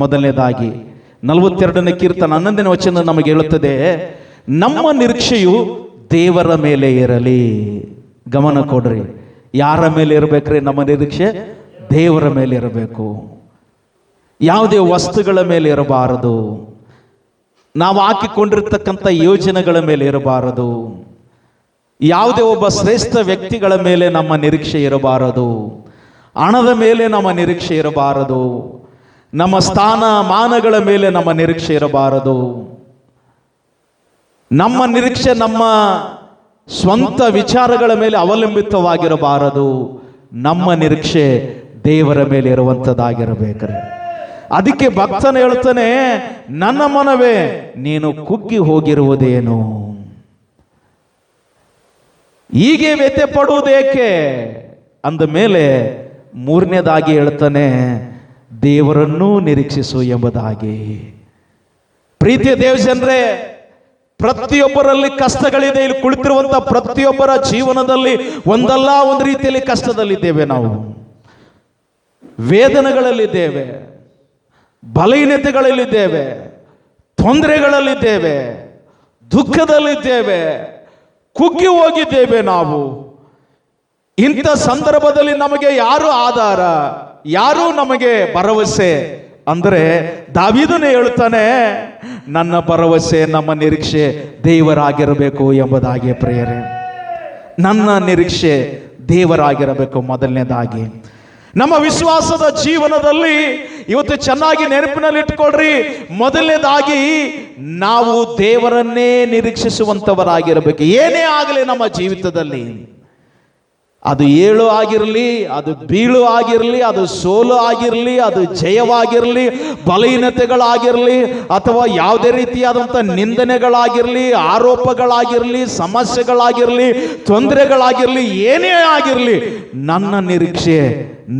ಮೊದಲನೇದಾಗಿ 42ನೇ ಕೀರ್ತನ 11ನೇ ವಚನ ನಮಗೆ ಹೇಳುತ್ತದೆ, ನಮ್ಮ ನಿರೀಕ್ಷೆಯು ದೇವರ ಮೇಲೆ ಇರಲಿ. ಗಮನ ಕೊಡ್ರಿ, ಯಾರ ಮೇಲೆ ಇರಬೇಕ್ರಿ? ನಮ್ಮ ನಿರೀಕ್ಷೆ ದೇವರ ಮೇಲೆ ಇರಬೇಕು. ಯಾವುದೇ ವಸ್ತುಗಳ ಮೇಲೆ ಇರಬಾರದು. ನಾವು ಹಾಕಿಕೊಂಡಿರ್ತಕ್ಕಂಥ ಯೋಜನೆಗಳ ಮೇಲೆ ಇರಬಾರದು. ಯಾವುದೇ ಒಬ್ಬ ಶ್ರೇಷ್ಠ ವ್ಯಕ್ತಿಗಳ ಮೇಲೆ ನಮ್ಮ ನಿರೀಕ್ಷೆ ಇರಬಾರದು. ಹಣದ ಮೇಲೆ ನಮ್ಮ ನಿರೀಕ್ಷೆ ಇರಬಾರದು. ನಮ್ಮ ಸ್ಥಾನ ಮಾನಗಳ ಮೇಲೆ ನಮ್ಮ ನಿರೀಕ್ಷೆ ಇರಬಾರದು. ನಮ್ಮ ನಿರೀಕ್ಷೆ ನಮ್ಮ ಸ್ವಂತ ವಿಚಾರಗಳ ಮೇಲೆ ಅವಲಂಬಿತವಾಗಿರಬಾರದು. ನಮ್ಮ ನಿರೀಕ್ಷೆ ದೇವರ ಮೇಲೆ ಇರುವಂಥದ್ದಾಗಿರಬೇಕ್ರೆ. ಅದಕ್ಕೆ ಭಕ್ತನ ಹೇಳ್ತಾನೆ, ನನ್ನ ಮನವೇ ನೀನು ಕುಗ್ಗಿ ಹೋಗಿರುವುದೇನು, ಹೀಗೆ ವ್ಯಥೆ ಪಡುವುದೇಕೆ ಅಂದ ಮೇಲೆ ಮೂರನೇದಾಗಿ ಹೇಳ್ತಾನೆ, ದೇವರನ್ನೂ ನಿರೀಕ್ಷಿಸು ಎಂಬುದಾಗಿ. ಪ್ರೀತಿಯ ದೇವಜನರೇ, ಪ್ರತಿಯೊಬ್ಬರಲ್ಲಿ ಕಷ್ಟಗಳಿದೆ. ಇಲ್ಲಿ ಕುಳಿತಿರುವಂತ ಪ್ರತಿಯೊಬ್ಬರ ಜೀವನದಲ್ಲಿ ಒಂದಲ್ಲ ಒಂದು ರೀತಿಯಲ್ಲಿ ಕಷ್ಟದಲ್ಲಿದ್ದೇವೆ. ನಾವು ವೇದನೆಗಳಲ್ಲಿದ್ದೇವೆ, ಬಲಹೀನತೆಗಳಲ್ಲಿದ್ದೇವೆ, ತೊಂದರೆಗಳಲ್ಲಿದ್ದೇವೆ, ದುಃಖದಲ್ಲಿದ್ದೇವೆ, ಕುಗ್ಗಿ ಹೋಗಿದ್ದೇವೆ ನಾವು. ಇಂಥ ಸಂದರ್ಭದಲ್ಲಿ ನಮಗೆ ಯಾರು ಆಧಾರ, ಯಾರು ನಮಗೆ ಭರವಸೆ ಅಂದರೆ ದಾವೀದನೇ ಹೇಳ್ತಾನೆ, ನನ್ನ ಭರವಸೆ ನಮ್ಮ ನಿರೀಕ್ಷೆ ದೇವರಾಗಿರಬೇಕು ಎಂಬುದಾಗಿ. ಪ್ರಿಯರೇ, ನನ್ನ ನಿರೀಕ್ಷೆ ದೇವರಾಗಿರಬೇಕು. ಮೊದಲನೇದಾಗಿ ನಮ್ಮ ವಿಶ್ವಾಸದ ಜೀವನದಲ್ಲಿ ಇವತ್ತು ಚೆನ್ನಾಗಿ ನೆನಪಿನಲ್ಲಿ ಇಟ್ಕೊಳ್ರಿ, ಮೊದಲನೇದಾಗಿ ನಾವು ದೇವರನ್ನೇ ನಿರೀಕ್ಷಿಸುವಂತವರಾಗಿರಬೇಕು. ಏನೇ ಆಗಲಿ ನಮ್ಮ ಜೀವಿತದಲ್ಲಿ, ಅದು ಏಳು ಆಗಿರಲಿ, ಅದು ಬೀಳು ಆಗಿರಲಿ, ಅದು ಸೋಲು ಆಗಿರಲಿ, ಅದು ಜಯವಾಗಿರಲಿ, ಬಲಹೀನತೆಗಳಾಗಿರಲಿ, ಅಥವಾ ಯಾವುದೇ ರೀತಿಯಾದಂಥ ನಿಂದನೆಗಳಾಗಿರಲಿ, ಆರೋಪಗಳಾಗಿರಲಿ, ಸಮಸ್ಯೆಗಳಾಗಿರಲಿ, ತೊಂದರೆಗಳಾಗಿರಲಿ, ಏನೇ ಆಗಿರಲಿ, ನನ್ನ ನಿರೀಕ್ಷೆ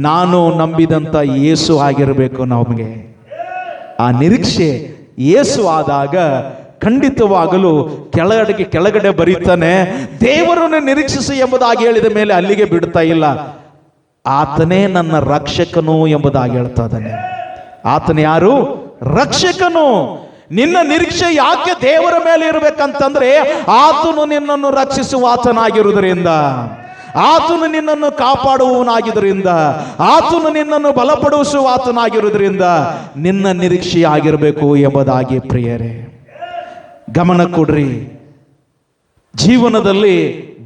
ನಾನು ನಂಬಿದಂಥ ಯೇಸು ಆಗಿರಬೇಕು. ನಮಗೆ ಆ ನಿರೀಕ್ಷೆ ಯೇಸು ಆದಾಗ ಖಂಡಿತವಾಗಲು ಕೆಳಗಡೆ ಬರೀತಾನೆ, ದೇವರನ್ನು ನಿರೀಕ್ಷಿಸಿ ಎಂಬುದಾಗಿ ಹೇಳಿದ ಮೇಲೆ ಅಲ್ಲಿಗೆ ಬಿಡ್ತಾ ಇಲ್ಲ. ಆತನೇ ನನ್ನ ರಕ್ಷಕನು ಎಂಬುದಾಗಿ ಹೇಳ್ತಾ ಇದ್ದಾನೆ. ಆತನ ಯಾರು? ರಕ್ಷಕನು. ನಿನ್ನ ನಿರೀಕ್ಷೆ ಯಾಕೆ ದೇವರ ಮೇಲೆ ಇರಬೇಕಂತಂದ್ರೆ, ಆತನು ನಿನ್ನನ್ನು ರಕ್ಷಿಸುವ ಆತನಾಗಿರುವುದರಿಂದ, ಆತನು ನಿನ್ನನ್ನು ಕಾಪಾಡುವವನಾಗಿದ್ದರಿಂದ, ಆತನು ನಿನ್ನನ್ನು ಬಲಪಡಿಸುವ ಆತನಾಗಿರುವುದರಿಂದ ನಿನ್ನ ನಿರೀಕ್ಷೆ ಆಗಿರಬೇಕು ಎಂಬುದಾಗಿ. ಪ್ರಿಯರೇ, ಗಮನ ಕೊಡ್ರಿ. ಜೀವನದಲ್ಲಿ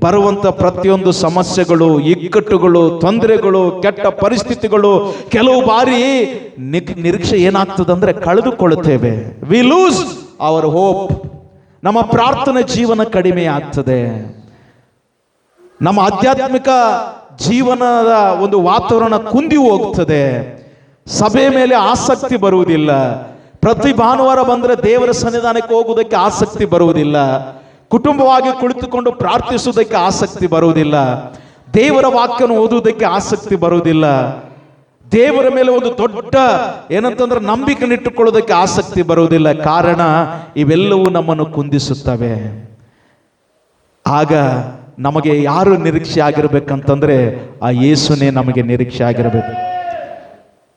ಬರುವಂತ ಪ್ರತಿಯೊಂದು ಸಮಸ್ಯೆಗಳು, ಇಕ್ಕಟ್ಟುಗಳು, ತೊಂದರೆಗಳು, ಕೆಟ್ಟ ಪರಿಸ್ಥಿತಿಗಳು, ಕೆಲವು ಬಾರಿ ನಿರೀಕ್ಷೆ ಏನಾಗ್ತದಂದ್ರೆ ಕಳೆದುಕೊಳ್ಳುತ್ತೇವೆ. We lose our hope. ನಮ್ಮ ಪ್ರಾರ್ಥನೆ ಜೀವನ ಕಡಿಮೆ ಆಗ್ತದೆ. ನಮ್ಮ ಆಧ್ಯಾತ್ಮಿಕ ಜೀವನದ ಒಂದು ವಾತಾವರಣ ಕುಂದಿ ಹೋಗ್ತದೆ. ಸಭೆ ಮೇಲೆ ಆಸಕ್ತಿ ಬರುವುದಿಲ್ಲ. ಪ್ರತಿ ಭಾನುವಾರ ಬಂದರೆ ದೇವರ ಸನ್ನಿಧಾನಕ್ಕೆ ಹೋಗುವುದಕ್ಕೆ ಆಸಕ್ತಿ ಬರುವುದಿಲ್ಲ. ಕುಟುಂಬವಾಗಿ ಕುಳಿತುಕೊಂಡು ಪ್ರಾರ್ಥಿಸುವುದಕ್ಕೆ ಆಸಕ್ತಿ ಬರುವುದಿಲ್ಲ. ದೇವರ ವಾಕ್ಯವನ್ನು ಓದುವುದಕ್ಕೆ ಆಸಕ್ತಿ ಬರುವುದಿಲ್ಲ. ದೇವರ ಮೇಲೆ ಒಂದು ದೊಡ್ಡ ಏನಂತಂದ್ರೆ ನಂಬಿಕೆ ಇಟ್ಟುಕೊಳ್ಳೋದಕ್ಕೆ ಆಸಕ್ತಿ ಬರುವುದಿಲ್ಲ. ಕಾರಣ ಇವೆಲ್ಲವೂ ನಮ್ಮನ್ನು ಕುಂದಿಸುತ್ತವೆ. ಆಗ ನಮಗೆ ಯಾರು ನಿರೀಕ್ಷೆ ಆಗಿರ್ಬೇಕಂತಂದ್ರೆ ಆ ಯೇಸುನೇ ನಮಗೆ ನಿರೀಕ್ಷೆ ಆಗಿರಬೇಕು.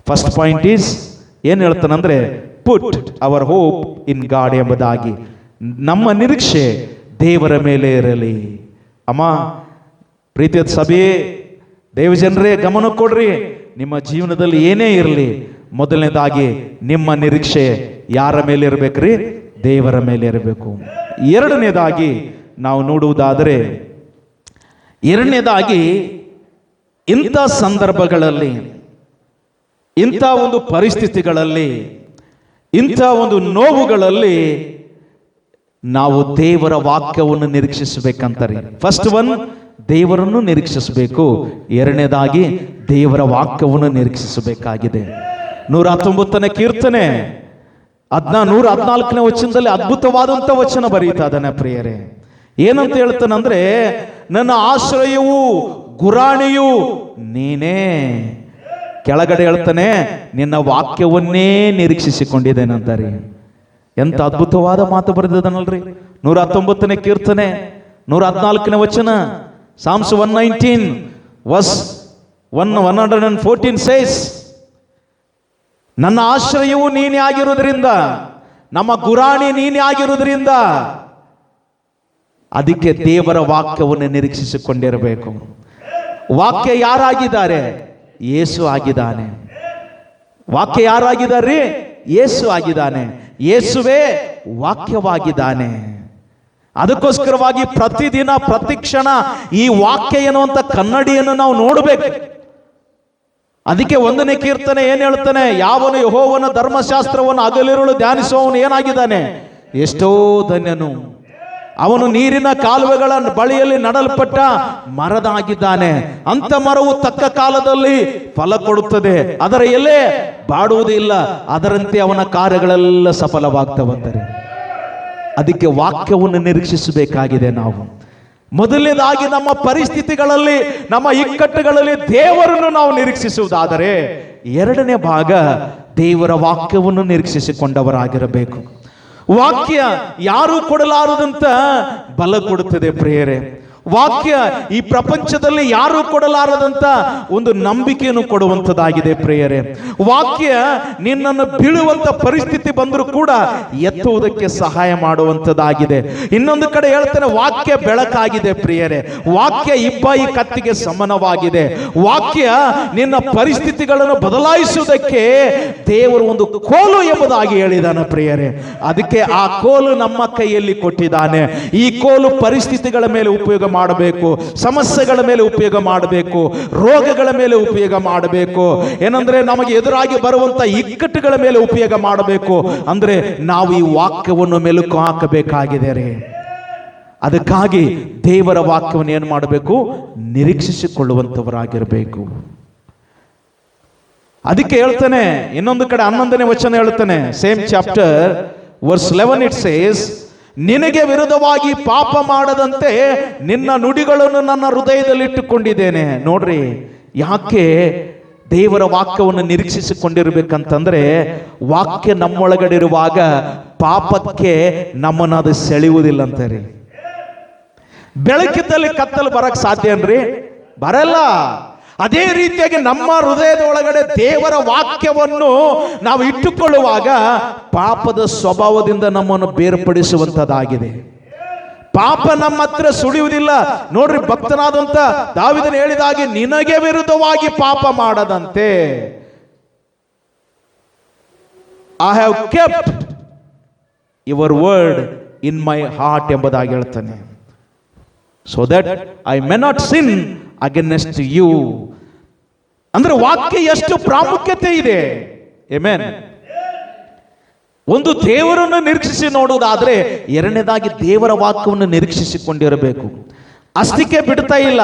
ಫಸ್ಟ್ ಪಾಯಿಂಟ್ ಈಸ್ ಏನ್ ಹೇಳ್ತಾನಂದ್ರೆ, put our hope in God ಎಂಬುದಾಗಿ. ನಮ್ಮ ನಿರೀಕ್ಷೆ ದೇವರ ಮೇಲೆ ಇರಲಿ. ಅಮ್ಮ, ಪ್ರೀತಿಯ ಸಭೆ, ದೇವಜನರೇ, ಗಮನ ಕೊಡ್ರಿ. ನಿಮ್ಮ ಜೀವನದಲ್ಲಿ ಏನೇ ಇರಲಿ, ಮೊದಲನೇದಾಗಿ ನಿಮ್ಮ ನಿರೀಕ್ಷೆ ಯಾರ ಮೇಲೆ ಇರಬೇಕ್ರಿ? ದೇವರ ಮೇಲೆ ಇರಬೇಕು. ಎರಡನೇದಾಗಿ ನಾವು ನೋಡುವುದಾದರೆ, ಇಂಥ ಸಂದರ್ಭಗಳಲ್ಲಿ, ಇಂಥ ಒಂದು ಪರಿಸ್ಥಿತಿಗಳಲ್ಲಿ, ಇಂಥ ಒಂದು ನೋವುಗಳಲ್ಲಿ ನಾವು ದೇವರ ವಾಕ್ಯವನ್ನು ನಿರೀಕ್ಷಿಸಬೇಕಂತಾರೆ. ಫಸ್ಟ್ ಒನ್, ದೇವರನ್ನು ನಿರೀಕ್ಷಿಸಬೇಕು. ಎರಡನೇದಾಗಿ ದೇವರ ವಾಕ್ಯವನ್ನು ನಿರೀಕ್ಷಿಸಬೇಕಾಗಿದೆ. 119ನೇ ಕೀರ್ತನೆ 114ನೇ ವಚನದಲ್ಲಿ ಅದ್ಭುತವಾದಂಥ ವಚನ ಬರೀತಾ ಇದ್ದಾನೆ. ಪ್ರಿಯರೇ, ಏನಂತ ಹೇಳ್ತಾನಂದ್ರೆ, ನನ್ನ ಆಶ್ರಯವು ಗುರಾಣಿಯು ನೀನೇ. ಕೆಳಗಡೆ ಹೇಳ್ತಾನೆ, ನಿನ್ನ ವಾಕ್ಯವನ್ನೇ ನಿರೀಕ್ಷಿಸಿಕೊಂಡಿದ್ದೇನಂತಾರೆ. ಎಂತ ಅದ್ಭುತವಾದ ಮಾತು ಬರೆದಿದ್ದಾನಲ್ರಿ. 119ನೇ ಕೀರ್ತನೆ 114ನೇ ವಚನ, Psalms 119 verse 114 says, ನನ್ನ ಆಶ್ರಯವು ನೀನೇ ಆಗಿರುವುದರಿಂದ, ನಮ್ಮ ಗುರಾಣಿ ನೀನೇ ಆಗಿರುವುದರಿಂದ ಅದಕ್ಕೆ ದೇವರ ವಾಕ್ಯವನ್ನು ನಿರೀಕ್ಷಿಸಿಕೊಂಡಿರಬೇಕು. ವಾಕ್ಯ ಯಾರಾಗಿದ್ದಾರೆ? ಯೇಸು ಆಗಿದ್ದಾನೆ. ವಾಕ್ಯ ಯಾರಾಗಿದ್ದಾರೆ? ಯೇಸು ಆಗಿದ್ದಾನೆ. ಯೇಸುವೇ ವಾಕ್ಯವಾಗಿದ್ದಾನೆ. ಅದಕ್ಕೋಸ್ಕರವಾಗಿ ಪ್ರತಿದಿನ ಪ್ರತಿಕ್ಷಣ ಈ ವಾಕ್ಯ ಎನ್ನುವಂತ ಕನ್ನಡಿಯನ್ನು ನಾವು ನೋಡಬೇಕು. ಅದಕ್ಕೆ 1ನೇ ಕೀರ್ತನೆ ಏನ್ ಹೇಳ್ತಾನೆ? ಯಾವನು ಯೆಹೋವನ ಧರ್ಮಶಾಸ್ತ್ರವನ್ನು ಹಗಲಿರುಳು ಧ್ಯಾನಿಸುವವನು ಏನಾಗಿದ್ದಾನೆ? ಎಷ್ಟೋ ಧನ್ಯನು. ಅವನು ನೀರಿನ ಕಾಲುವೆಗಳ ಬಳಿಯಲ್ಲಿ ನಡಲ್ಪಟ್ಟ ಮರದಾಗಿದ್ದಾನೆ. ಅಂತ ಮರವು ತಕ್ಕ ಕಾಲದಲ್ಲಿ ಫಲ ಕೊಡುತ್ತದೆ, ಅದರ ಎಲೆ ಬಾಡುವುದಿಲ್ಲ, ಅದರಂತೆ ಅವನ ಕಾರ್ಯಗಳೆಲ್ಲ ಸಫಲವಾಗ್ತವಂತಾರೆ. ಅದಕ್ಕೆ ವಾಕ್ಯವನ್ನು ನಿರೀಕ್ಷಿಸಬೇಕಾಗಿದೆ ನಾವು. ಮೊದಲನೇದಾಗಿ ನಮ್ಮ ಪರಿಸ್ಥಿತಿಗಳಲ್ಲಿ, ನಮ್ಮ ಇಕ್ಕಟ್ಟುಗಳಲ್ಲಿ ದೇವರನ್ನು ನಾವು ನಿರೀಕ್ಷಿಸುವುದಾದರೆ, 2ನೇ ಭಾಗ ದೇವರ ವಾಕ್ಯವನ್ನು ನಿರೀಕ್ಷಿಸಿಕೊಂಡವರಾಗಿರಬೇಕು. ವಾಕ್ಯ ಯಾರು ಕೊಡಲಾರದಂತ ಬಲ ಕೊಡುತ್ತದೆ ಪ್ರಿಯರೇ. ವಾಕ್ಯ ಈ ಪ್ರಪಂಚದಲ್ಲಿ ಯಾರು ಕೊಡಲಾರದಂತ ಒಂದು ನಂಬಿಕೆಯನ್ನು ಕೊಡುವಂಥದ್ದಾಗಿದೆ ಪ್ರಿಯರೇ. ವಾಕ್ಯ ನಿನ್ನನ್ನು ಬೀಳುವಂತ ಪರಿಸ್ಥಿತಿ ಬಂದರೂ ಕೂಡ ಎತ್ತುವುದಕ್ಕೆ ಸಹಾಯ ಮಾಡುವಂಥದ್ದಾಗಿದೆ. ಇನ್ನೊಂದು ಕಡೆ ಹೇಳ್ತಾನೆ, ವಾಕ್ಯ ಬೆಳಕಾಗಿದೆ ಪ್ರಿಯರೇ. ವಾಕ್ಯ ಇಬ್ಬಾಯಿ ಕತ್ತಿಗೆ ಸಮಾನವಾಗಿದೆ. ವಾಕ್ಯ ನಿನ್ನ ಪರಿಸ್ಥಿತಿಗಳನ್ನು ಬದಲಾಯಿಸುವುದಕ್ಕೆ ದೇವರು ಒಂದು ಕೋಲು ಎಂಬುದಾಗಿ ಹೇಳಿದಾನೆ ಪ್ರಿಯರೇ. ಅದಕ್ಕೆ ಆ ಕೋಲು ನಮ್ಮ ಕೈಯಲ್ಲಿ ಕೊಟ್ಟಿದ್ದಾನೆ. ಈ ಕೋಲು ಪರಿಸ್ಥಿತಿಗಳ ಮೇಲೆ ಉಪಯೋಗ ಮಾಡಬೇಕು, ಸಮಸ್ಯೆಗಳ ಮೇಲೆ ಉಪಯೋಗ ಮಾಡಬೇಕು, ರೋಗಗಳ ಮೇಲೆ ಉಪಯೋಗ ಮಾಡಬೇಕು. ಏನಂದ್ರೆ ನಮಗೆ ಎದುರಾಗಿ ಬರುವಂತ ಇಕ್ಕಟ್ಟುಗಳ ಮೇಲೆ ಉಪಯೋಗ ಮಾಡಬೇಕು. ಅಂದ್ರೆ ನಾವು ಈ ವಾಕ್ಯವನ್ನು ಮೆಲುಕು ಹಾಕಬೇಕಾಗಿದೆ ರೀ. ಅದಕ್ಕಾಗಿ ದೇವರ ವಾಕ್ಯವನ್ನು ಏನು ಮಾಡಬೇಕು? ನಿರೀಕ್ಷಿಸಿಕೊಳ್ಳುವಂತವರಾಗಿರಬೇಕು. ಅದಕ್ಕೆ ಹೇಳ್ತಾನೆ, ಇನ್ನೊಂದು ಕಡೆ 11ನೇ ವಚನ ಹೇಳ್ತಾನೆ, same chapter verse 11 it says, ನಿನಗೆ ವಿರುದ್ಧವಾಗಿ ಪಾಪ ಮಾಡದಂತೆ ನಿನ್ನ ನುಡಿಗಳನ್ನು ನನ್ನ ಹೃದಯದಲ್ಲಿ ಇಟ್ಟುಕೊಂಡಿದ್ದೇನೆ. ನೋಡ್ರಿ, ಯಾಕೆ ದೇವರ ವಾಕ್ಯವನ್ನು ನಿರೀಕ್ಷಿಸಿಕೊಂಡಿರ್ಬೇಕಂತಂದ್ರೆ, ವಾಕ್ಯ ನಮ್ಮೊಳಗಡೆ ಇರುವಾಗ ಪಾಪಕ್ಕೆ ನಮ್ಮನ್ನು ಅದು ಸೆಳೆಯುವುದಿಲ್ಲ ಅಂತಾರೆ. ಬೆಳಕಿದ್ದಲ್ಲಿ ಕತ್ತಲು ಬರಕ್ ಸಾಧ್ಯ ಏನ್ರಿ? ಬರಲ್ಲ. ಅದೇ ರೀತಿಯಾಗಿ ನಮ್ಮ ಹೃದಯದ ಒಳಗಡೆ ದೇವರ ವಾಕ್ಯವನ್ನು ನಾವು ಇಟ್ಟುಕೊಳ್ಳುವಾಗ ಪಾಪದ ಸ್ವಭಾವದಿಂದ ನಮ್ಮನ್ನು ಬೇರ್ಪಡಿಸುವಂತದ್ದಾಗಿದೆ. ಪಾಪ ನಮ್ಮ ಹತ್ರ ಸುಳಿಯುವುದಿಲ್ಲ. ನೋಡ್ರಿ, ಭಕ್ತನಾದಂತ ದಾವೀದನು ಹೇಳಿದಾಗೆ, ನಿನಗೆ ವಿರುದ್ಧವಾಗಿ ಪಾಪ ಮಾಡದಂತೆ I have kept your word in my heart ಎಂಬುದಾಗಿ ಹೇಳ್ತಾನೆ. So that I may not sin against you. ಅಂದ್ರೆ ವಾಕ್ಯ ಎಷ್ಟು ಪ್ರಾಮುಖ್ಯತೆ ಇದೆ. ಆಮೆನ್. ಒಂದು ದೇವರನ್ನು ನಿರೀಕ್ಷಿಸಿ ನೋಡುವುದಾದ್ರೆ, 2ನೇದಾಗಿ ದೇವರ ವಾಕ್ಯವನ್ನು ನಿರೀಕ್ಷಿಸಿಕೊಂಡಿರಬೇಕು. ಅಷ್ಟಕ್ಕೆ ಬಿಡ್ತಾ ಇಲ್ಲ.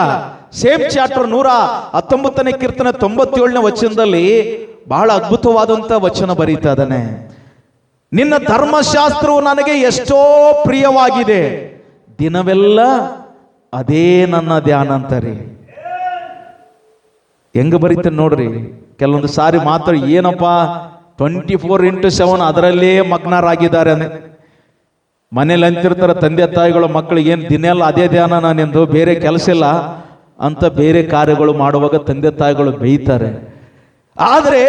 ಸೇಮ್ ಚಾಪ್ಟರ್ 119ನೇ ಕೀರ್ತನೆ 97ನೇ ವಚನದಲ್ಲಿ ಬಹಳ ಅದ್ಭುತವಾದಂತ ವಚನ ಬರೀತಾ ಇದ್ದಾನೆ. ನಿನ್ನ ಧರ್ಮಶಾಸ್ತ್ರವು ನನಗೆ ಎಷ್ಟೋ ಪ್ರಿಯವಾಗಿದೆ, ದಿನವೆಲ್ಲ ಅದೇ ನನ್ನ ಧ್ಯಾನ ಅಂತಾರೆ. ಹೆಂಗ ಬರೀತಾನೆ ನೋಡ್ರಿ. ಕೆಲವೊಂದು ಸಾರಿ ಮಾತ್ರ ಏನಪ್ಪ 24x7 ಅದರಲ್ಲೇ ಮಗ್ನರಾಗಿದ್ದಾರೆ. ಮನೇಲಿ ಅಂತಿರ್ತಾರೆ ತಂದೆ ತಾಯಿಗಳು, ಮಕ್ಕಳಿಗೆ ಏನು ದಿನೆಲ್ಲ ಅದೇ ಧ್ಯಾನ ನಾನೆಂದು, ಬೇರೆ ಕೆಲಸ ಇಲ್ಲ ಅಂತ ಬೇರೆ ಕಾರ್ಯಗಳು ಮಾಡುವಾಗ ತಂದೆ ತಾಯಿಗಳು ಬೇಯ್ತಾರೆ. ಆದ್ರೆ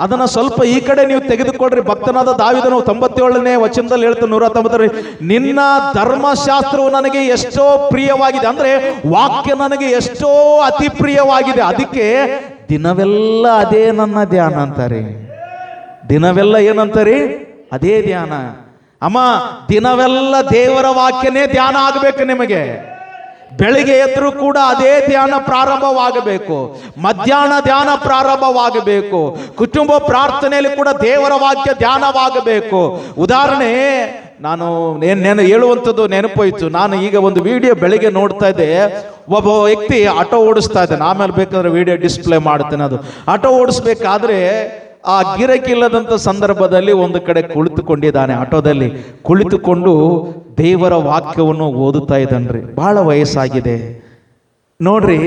ಅದನ್ನ ಸ್ವಲ್ಪ ಈ ಕಡೆ ನೀವು ತೆಗೆದುಕೊಡ್ರಿ. ಭಕ್ತನಾದ ದಾವೀದನು 97ನೇ ವಚನದಲ್ಲಿ ಹೇಳ್ತಾನೆ, 119ರಲ್ಲಿ, ನಿನ್ನ ಧರ್ಮಶಾಸ್ತ್ರವು ನನಗೆ ಎಷ್ಟೋ ಪ್ರಿಯವಾಗಿದೆ. ಅಂದ್ರೆ ವಾಕ್ಯ ನನಗೆ ಎಷ್ಟೋ ಅತಿ ಪ್ರಿಯವಾಗಿದೆ, ಅದಕ್ಕೆ ದಿನವೆಲ್ಲ ಅದೇ ನನ್ನ ಧ್ಯಾನ ಅಂತಾರೆ. ದಿನವೆಲ್ಲ ಏನಂತಾರೆ? ಅದೇ ಧ್ಯಾನ. ಅಮ್ಮ, ದಿನವೆಲ್ಲ ದೇವರ ವಾಕ್ಯನೇ ಧ್ಯಾನ ಆಗಬೇಕು ನಿಮಗೆ. ಬೆಳಿಗ್ಗೆ ಎದ್ರು ಕೂಡ ಅದೇ ಧ್ಯಾನ ಪ್ರಾರಂಭವಾಗಬೇಕು, ಮಧ್ಯಾಹ್ನ ಧ್ಯಾನ ಪ್ರಾರಂಭವಾಗಬೇಕು, ಕುಟುಂಬ ಪ್ರಾರ್ಥನೆಯಲ್ಲಿ ಕೂಡ ದೇವರ ವಾಕ್ಯ ಧ್ಯಾನವಾಗಬೇಕು. ಉದಾಹರಣೆ, ನಾನು ಹೇಳುವಂಥದ್ದು ನೆನಪೋಯ್ತು. ನಾನು ಈಗ ಒಂದು ವಿಡಿಯೋ ಬೆಳಿಗ್ಗೆ ನೋಡ್ತಾ ಇದ್ದೆ. ಒಬ್ಬ ವ್ಯಕ್ತಿ ಆಟೋ ಓಡಿಸ್ತಾ ಇದ್ದಾನೆ. ಆಮೇಲೆ ಬೇಕಾದ್ರೆ ವಿಡಿಯೋ ಡಿಸ್ಪ್ಲೇ ಮಾಡ್ತೇನೆ. ಅದು ಆಟೋ ಓಡಿಸ್ಬೇಕಾದ್ರೆ ಆ ಗಿರಕಿಲ್ಲದಂತ ಸಂದರ್ಭದಲ್ಲಿ ಒಂದು ಕಡೆ ಕುಳಿತುಕೊಂಡಿದ್ದಾನೆ. ಆಟೋದಲ್ಲಿ ಕುಳಿತುಕೊಂಡು ದೇವರ ವಾಕ್ಯವನ್ನು ಓದುತ್ತಾ ಇದ್ದಾನ್ರಿ. ಬಹಳ ವಯಸ್ಸಾಗಿದೆ ನೋಡ್ರಿ.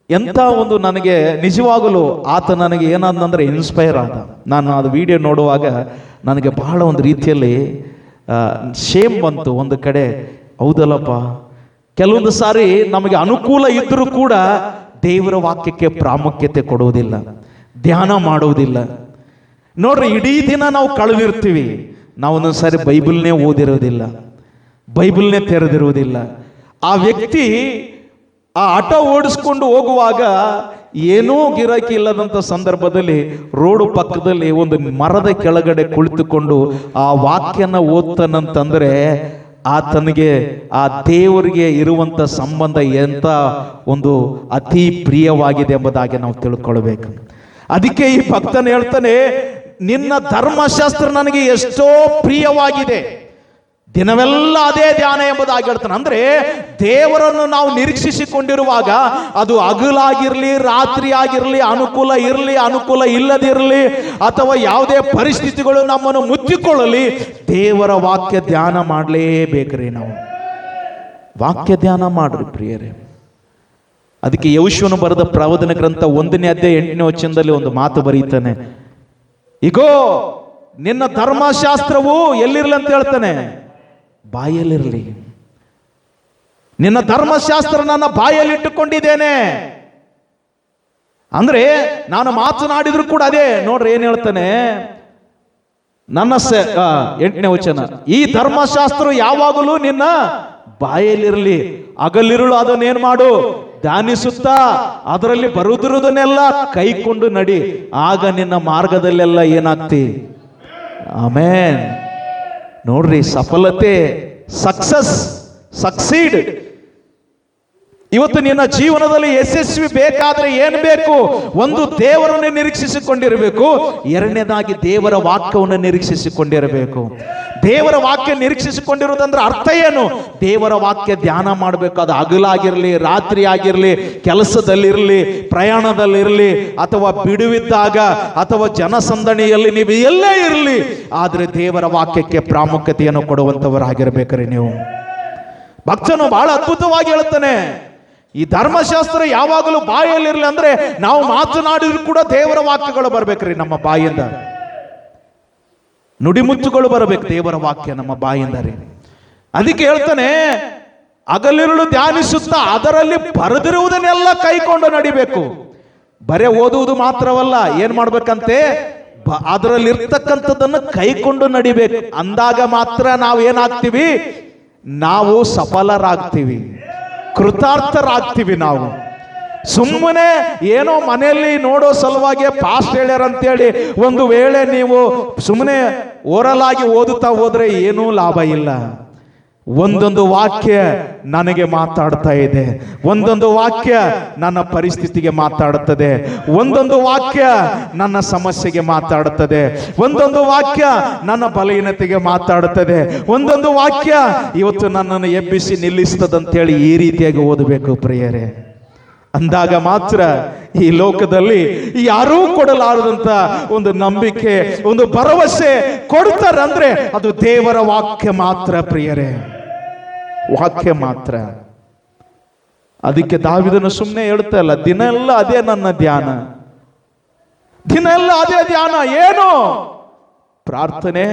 ಎಂತ ಒಂದು ನನಗೆ ನಿಜವಾಗಲೂ ಆತ ನನಗೆ ಏನಾದಂದ್ರೆ ಇನ್ಸ್ಪೈರ್ ಆದ. ನಾನು ಅದು ವಿಡಿಯೋ ನೋಡುವಾಗ ನನಗೆ ಬಹಳ ಒಂದು ರೀತಿಯಲ್ಲಿ ಶೇಮ್ ಬಂತು. ಒಂದು ಕಡೆ ಹೌದಲ್ಲಪ್ಪ, ಕೆಲವೊಂದು ಸಾರಿ ನಮಗೆ ಅನುಕೂಲ ಇದ್ರೂ ಕೂಡ ದೇವರ ವಾಕ್ಯಕ್ಕೆ ಪ್ರಾಮುಖ್ಯತೆ ಕೊಡುವುದಿಲ್ಲ, ಧ್ಯಾನ ಮಾಡುವುದಿಲ್ಲ. ನೋಡ್ರಿ, ಇಡೀ ದಿನ ನಾವು ಕಳೆದಿರ್ತೀವಿ, ನಾವು ಒಂದೊಂದು ಸಾರಿ ಬೈಬಲ್ನೇ ಓದಿರೋದಿಲ್ಲ, ಬೈಬಲ್ನೇ ತೆರೆದಿರುವುದಿಲ್ಲ. ಆ ವ್ಯಕ್ತಿ ಆ ಆಟೋ ಓಡಿಸ್ಕೊಂಡು ಹೋಗುವಾಗ ಏನೂ ಗಿರಾಕಿ ಇಲ್ಲದಂಥ ಸಂದರ್ಭದಲ್ಲಿ ರೋಡು ಪಕ್ಕದಲ್ಲಿ ಒಂದು ಮರದ ಕೆಳಗಡೆ ಕುಳಿತುಕೊಂಡು ಆ ವಾಕ್ಯನ ಓದ್ತಾನಂತಂದ್ರೆ ಆತನಿಗೆ ಆ ದೇವರಿಗೆ ಇರುವಂತ ಸಂಬಂಧ ಎಂತ ಒಂದು ಅತಿ ಪ್ರಿಯವಾಗಿದೆ ಎಂಬುದಾಗಿ ನಾವು ತಿಳ್ಕೊಳ್ಬೇಕು. ಅದಕ್ಕೆ ಈ ಭಕ್ತನ ಹೇಳ್ತಾನೆ, ನಿನ್ನ ಧರ್ಮಶಾಸ್ತ್ರ ನನಗೆ ಎಷ್ಟೋ ಪ್ರಿಯವಾಗಿದೆ, ದಿನವೆಲ್ಲ ಅದೇ ಧ್ಯಾನ ಎಂಬುದಾಗಿ ಹೇಳ್ತಾನೆ. ಅಂದ್ರೆ ದೇವರನ್ನು ನಾವು ನಿರೀಕ್ಷಿಸಿಕೊಂಡಿರುವಾಗ ಅದು ಹಗಲಾಗಿರ್ಲಿ, ರಾತ್ರಿ ಆಗಿರ್ಲಿ, ಅನುಕೂಲ ಇರಲಿ, ಅನುಕೂಲ ಇಲ್ಲದಿರಲಿ, ಅಥವಾ ಯಾವುದೇ ಪರಿಸ್ಥಿತಿಗಳು ನಮ್ಮನ್ನು ಮುಚ್ಚಿಕೊಳ್ಳಲಿ, ದೇವರ ವಾಕ್ಯ ಧ್ಯಾನ ಮಾಡಲೇಬೇಕ್ರಿ. ನಾವು ವಾಕ್ಯ ಧ್ಯಾನ ಮಾಡ್ರಿ ಪ್ರಿಯರೇ. ಅದಕ್ಕೆ ಯೆಹೋಶುವನು ಬರೆದ ಪ್ರವಾದನ ಗ್ರಂಥ 1ನೇ ಅಧ್ಯಾಯ 8ನೇ ವಚನದಲ್ಲಿ ಒಂದು ಮಾತು ಬರೀತಾನೆ, ಇಗೋ ನಿನ್ನ ಧರ್ಮಶಾಸ್ತ್ರವು ಎಲ್ಲಿರ್ಲಿ ಅಂತ ಹೇಳ್ತಾನೆ, ಬಾಯಲ್ಲಿರಲಿ. ನಿನ್ನ ಧರ್ಮಶಾಸ್ತ್ರ ನನ್ನ ಬಾಯಲ್ಲಿ ಇಟ್ಟುಕೊಂಡಿದ್ದೇನೆ. ಅಂದ್ರೆ ನಾನು ಮಾತನಾಡಿದ್ರು ಕೂಡ ಅದೇ. ನೋಡ್ರಿ ಏನ್ ಹೇಳ್ತಾನೆ, ನನ್ನ 8ನೇ ವಚನ, ಈ ಧರ್ಮಶಾಸ್ತ್ರ ಯಾವಾಗಲೂ ನಿನ್ನ ಬಾಯಲ್ಲಿರಲಿ, ಹಗಲಿರುಳು ಅದನ್ನೇನ್ ಮಾಡು, ಧ್ಯಾನಿಸುತ್ತಾ ಅದರಲ್ಲಿ ಬರುವುದನ್ನೆಲ್ಲ ಕೈಕೊಂಡು ನಡಿ, ಆಗ ನಿನ್ನ ಮಾರ್ಗದಲ್ಲೆಲ್ಲ ಏನಾಗ್ತಿ. ಆಮೇನ್. ನೋಡ್ರಿ, ಸಫಲತೆ, ಸಕ್ಸೀಡ್. ಇವತ್ತು ನಿನ್ನ ಜೀವನದಲ್ಲಿ ಯಶಸ್ವಿ ಬೇಕಾದ್ರೆ ಏನ್ ಬೇಕು? ಒಂದು, ದೇವರನ್ನು ನಿರೀಕ್ಷಿಸಿಕೊಂಡಿರಬೇಕು. ಎರಡನೇದಾಗಿ ದೇವರ ವಾಕ್ಯವನ್ನು ನಿರೀಕ್ಷಿಸಿಕೊಂಡಿರಬೇಕು. ದೇವರ ವಾಕ್ಯ ನಿರೀಕ್ಷಿಸಿಕೊಂಡಿರುವುದಂದ್ರೆ ಅರ್ಥ ಏನು? ದೇವರ ವಾಕ್ಯ ಧ್ಯಾನ ಮಾಡಬೇಕು. ಅದು ಹಗಲಾಗಿರ್ಲಿ, ರಾತ್ರಿ ಆಗಿರ್ಲಿ, ಕೆಲಸದಲ್ಲಿರಲಿ, ಪ್ರಯಾಣದಲ್ಲಿರಲಿ, ಅಥವಾ ಬಿಡುವಿದ್ದಾಗ, ಅಥವಾ ಜನಸಂದಣಿಯಲ್ಲಿ ನೀವು ಎಲ್ಲೇ ಇರಲಿ, ಆದ್ರೆ ದೇವರ ವಾಕ್ಯಕ್ಕೆ ಪ್ರಾಮುಖ್ಯತೆಯನ್ನು ಕೊಡುವಂತವರಾಗಿರ್ಬೇಕ್ರಿ ನೀವು. ಭಕ್ತನು ಬಹಳ ಅದ್ಭುತವಾಗಿ ಹೇಳ್ತಾನೆ, ಈ ಧರ್ಮಶಾಸ್ತ್ರ ಯಾವಾಗಲೂ ಬಾಯಲ್ಲಿರ್ಲಿ. ಅಂದ್ರೆ ನಾವು ಮಾತನಾಡಿದ್ರು ಕೂಡ ದೇವರ ವಾಕ್ಯಗಳು ಬರ್ಬೇಕ್ರಿ ನಮ್ಮ ಬಾಯಿಂದ, ನುಡಿಮುತ್ತುಗಳು ಬರಬೇಕು, ದೇವರ ವಾಕ್ಯ ನಮ್ಮ ಬಾಯಿಂದ ರೀ. ಅದಕ್ಕೆ ಹೇಳ್ತಾನೆ, ಹಗಲಿರುಳು ಧ್ಯಾನಿಸುತ್ತಾ ಅದರಲ್ಲಿ ಬರೆದಿರುವುದನ್ನೆಲ್ಲ ಕೈಕೊಂಡು ನಡಿಬೇಕು. ಬರೇ ಓದುವುದು ಮಾತ್ರವಲ್ಲ, ಏನ್ ಮಾಡ್ಬೇಕಂತೆ, ಅದರಲ್ಲಿ ಇರ್ತಕ್ಕಂಥದ್ದನ್ನು ಕೈಕೊಂಡು ನಡಿಬೇಕು. ಅಂದಾಗ ಮಾತ್ರ ನಾವು ಏನಾಗ್ತೀವಿ, ನಾವು ಸಫಲರಾಗ್ತೀವಿ, ಕೃತಾರ್ಥರಾಗ್ತೀವಿ. ನಾವು ಸುಮ್ಮನೆ ಏನೋ ಮನೆಯಲ್ಲಿ ನೋಡೋ ಸಲುವಾಗಿ ಪಾಸ್ಟ್ ಹೇಳ್ಯಾರಂತೇಳಿ ಒಂದು ವೇಳೆ ನೀವು ಸುಮ್ಮನೆ ಓರಲ್ ಆಗಿ ಓದುತ್ತಾ ಹೋದ್ರೆ ಏನೂ ಲಾಭ ಇಲ್ಲ. ಒಂದೊಂದು ವಾಕ್ಯ ನನಗೆ ಮಾತಾಡ್ತಾ ಇದೆ, ಒಂದೊಂದು ವಾಕ್ಯ ನನ್ನ ಪರಿಸ್ಥಿತಿಗೆ ಮಾತಾಡುತ್ತದೆ, ಒಂದೊಂದು ವಾಕ್ಯ ನನ್ನ ಸಮಸ್ಯೆಗೆ ಮಾತಾಡುತ್ತದೆ, ಒಂದೊಂದು ವಾಕ್ಯ ನನ್ನ ಬಲಹೀನತೆಗೆ ಮಾತಾಡುತ್ತದೆ, ಒಂದೊಂದು ವಾಕ್ಯ ಇವತ್ತು ನನ್ನನ್ನು ಎಬ್ಬಿಸಿ ನಿಲ್ಲಿಸ್ತದಂತೇಳಿ ಈ ರೀತಿಯಾಗಿ ಓದಬೇಕು ಪ್ರಿಯರೇ. ಅಂದಾಗ ಮಾತ್ರ ಈ ಲೋಕದಲ್ಲಿ ಯಾರೂ ಕೊಡಲಾರದಂತ ಒಂದು ನಂಬಿಕೆ, ಒಂದು ಭರವಸೆ ಕೊಡ್ತಾರಂದ್ರೆ ಅದು ದೇವರ ವಾಕ್ಯ ಮಾತ್ರ ಪ್ರಿಯರೇ, ವಾಕ್ಯ ಮಾತ್ರ. ಅದಕ್ಕೆ ದಾವಿದನು ಸುಮ್ಮನೆ ಹೇಳ್ತಾ ಇಲ್ಲ, ದಿನ ಎಲ್ಲ ಅದೇ ನನ್ನ ಧ್ಯಾನ, ದಿನ ಎಲ್ಲ ಅದೇ ಧ್ಯಾನ. ಏನು? ಪ್ರಾರ್ಥನೆ,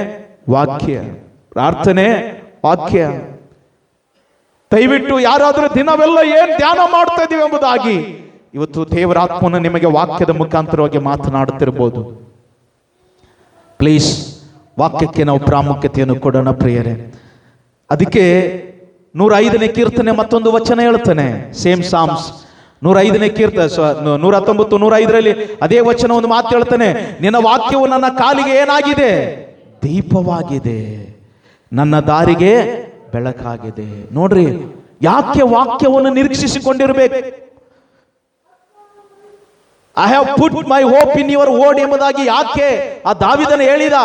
ವಾಕ್ಯ, ಪ್ರಾರ್ಥನೆ, ವಾಕ್ಯ. ದಯವಿಟ್ಟು ಯಾರಾದ್ರೂ ದಿನವೆಲ್ಲ ಏನ್ ಧ್ಯಾನ ಮಾಡ್ತಾ ಇದೀವಿ ಎಂಬುದಾಗಿ ಇವತ್ತು ದೇವರ ಆತ್ಮನ ನಿಮಗೆ ವಾಕ್ಯದ ಮುಖಾಂತರವಾಗಿ ಮಾತನಾಡುತ್ತಿರಬಹುದು. ಪ್ಲೀಸ್, ವಾಕ್ಯಕ್ಕೆ ನಾವು ಪ್ರಾಮುಖ್ಯತೆಯನ್ನು ಕೊಡೋಣ ಪ್ರಿಯರೇ. ಅದಕ್ಕೆ 105ನೇ ಕೀರ್ತನೆ ಮತ್ತೊಂದು ವಚನ ಹೇಳ್ತಾನೆ, ಸೇಮ್ ಸಾಮ್ಸ್ 105ನೇ ಕೀರ್ತನೆ 119 105ರಲ್ಲಿ ಅದೇ ವಚನ ಒಂದು ಮಾತು ಹೇಳ್ತಾನೆ, ನಿನ್ನ ವಾಕ್ಯವು ನನ್ನ ಕಾಲಿಗೆ ಏನಾಗಿದೆ, ದೀಪವಾಗಿದೆ, ನನ್ನ ದಾರಿಗೆ ಬೆಳಕಾಗಿದೆ. ನೋಡ್ರಿ, ಯಾಕೆ ವಾಕ್ಯವನ್ನು ನಿರೀಕ್ಷಿಸಿಕೊಂಡಿರ್ಬೇಕು? I have put my hope in your word ಎಂಬುದಾಗಿ ಯಾಕೆ ಆ ದಾವಿದನು ಹೇಳಿದ?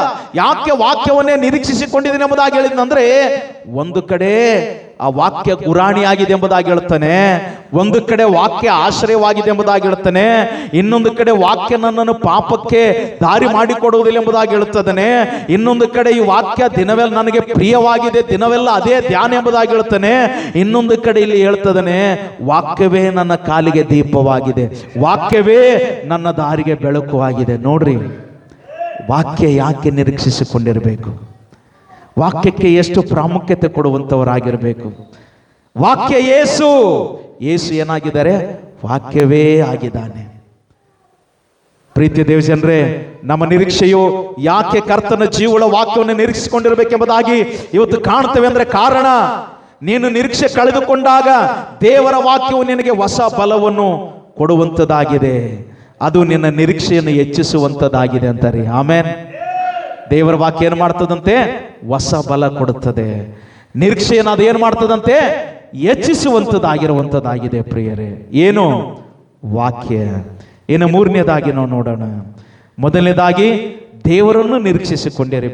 ಯಾಕೆ ವಾಕ್ಯವನ್ನೇ ನಿರೀಕ್ಷಿಸಿಕೊಂಡಿದ್ದೀನಿ ಎಂಬುದಾಗಿ ಹೇಳಿದ್ನಂದ್ರೆ, ಒಂದು ಕಡೆ ಆ ವಾಕ್ಯ ಗುರಾಣಿಯಾಗಿದೆ ಎಂಬುದಾಗಿ ಹೇಳ್ತಾನೆ, ಒಂದು ಕಡೆ ವಾಕ್ಯ ಆಶ್ರಯವಾಗಿದೆ ಎಂಬುದಾಗಿ ಹೇಳ್ತಾನೆ, ಇನ್ನೊಂದು ಕಡೆ ವಾಕ್ಯ ನನ್ನನ್ನು ಪಾಪಕ್ಕೆ ದಾರಿ ಮಾಡಿಕೊಡುವುದಿಲ್ಲ ಎಂಬುದಾಗಿ ಹೇಳುತ್ತಾನೆ, ಇನ್ನೊಂದು ಕಡೆ ಈ ವಾಕ್ಯ ದಿನವೆಲ್ಲ ನನಗೆ ಪ್ರಿಯವಾಗಿದೆ, ದಿನವೆಲ್ಲ ಅದೇ ಧ್ಯಾನ ಎಂಬುದಾಗಿ ಹೇಳ್ತಾನೆ, ಇನ್ನೊಂದು ಕಡೆ ಇಲ್ಲಿ ಹೇಳ್ತದನೆ, ವಾಕ್ಯವೇ ನನ್ನ ಕಾಲಿಗೆ ದೀಪವಾಗಿದೆ, ವಾಕ್ಯವೇ ನನ್ನ ದಾರಿಗೆ ಬೆಳಕು ಆಗಿದೆ. ನೋಡ್ರಿ, ವಾಕ್ಯ ಯಾಕೆ ನಿರೀಕ್ಷಿಸಿಕೊಂಡಿರಬೇಕು? ವಾಕ್ಯಕ್ಕೆ ಎಷ್ಟು ಪ್ರಾಮುಖ್ಯತೆ ಕೊಡುವಂತವರಾಗಿರಬೇಕು. ವಾಕ್ಯ ಯೇಸು, ಯೇಸು ಏನಾಗಿದ್ದಾರೆ? ವಾಕ್ಯವೇ ಆಗಿದ್ದಾನೆ. ಪ್ರೀತಿಯ ದೇವಜನರೇ, ನಮ್ಮ ನಿರೀಕ್ಷೆಯು ಯಾಕೆ ಕರ್ತನ ಜೀವಳ ವಾಕ್ಯವನ್ನು ನಿರೀಕ್ಷಿಸಿಕೊಂಡಿರಬೇಕೆಂಬುದಾಗಿ ಇವತ್ತು ಕಾಣ್ತೇವೆ ಅಂದ್ರೆ ಕಾರಣ, ನೀನು ನಿರೀಕ್ಷೆ ಕಳೆದುಕೊಂಡಾಗ ದೇವರ ವಾಕ್ಯವು ನಿನಗೆ ಹೊಸ ಬಲವನ್ನು ಕೊಡುವಂಥದ್ದಾಗಿದೆ. ಅದು ನಿನ್ನ ನಿರೀಕ್ಷೆಯನ್ನು ಹೆಚ್ಚಿಸುವಂಥದ್ದಾಗಿದೆ ಅಂತಾರೆ. ಆಮೇನ್. ದೇವರ ವಾಕ್ಯ ಏನು ಮಾಡ್ತದಂತೆ? ಹೊಸ ಬಲ ಕೊಡುತ್ತದೆ. ನಿರೀಕ್ಷೆಯನ್ನು ಅದು ಏನು ಮಾಡ್ತದಂತೆ? ಹೆಚ್ಚಿಸುವಂಥದ್ದಾಗಿರುವಂಥದ್ದಾಗಿದೆ ಪ್ರಿಯರೇ. ಏನು? ವಾಕ್ಯ. ಇನ್ನು ಮೂರನೇದಾಗಿ ನಾವು ನೋಡೋಣ. ಮೊದಲನೇದಾಗಿ ದೇವರನ್ನು ನಿರೀಕ್ಷಿಸಿಕೊಂಡಿರಬೇಕು.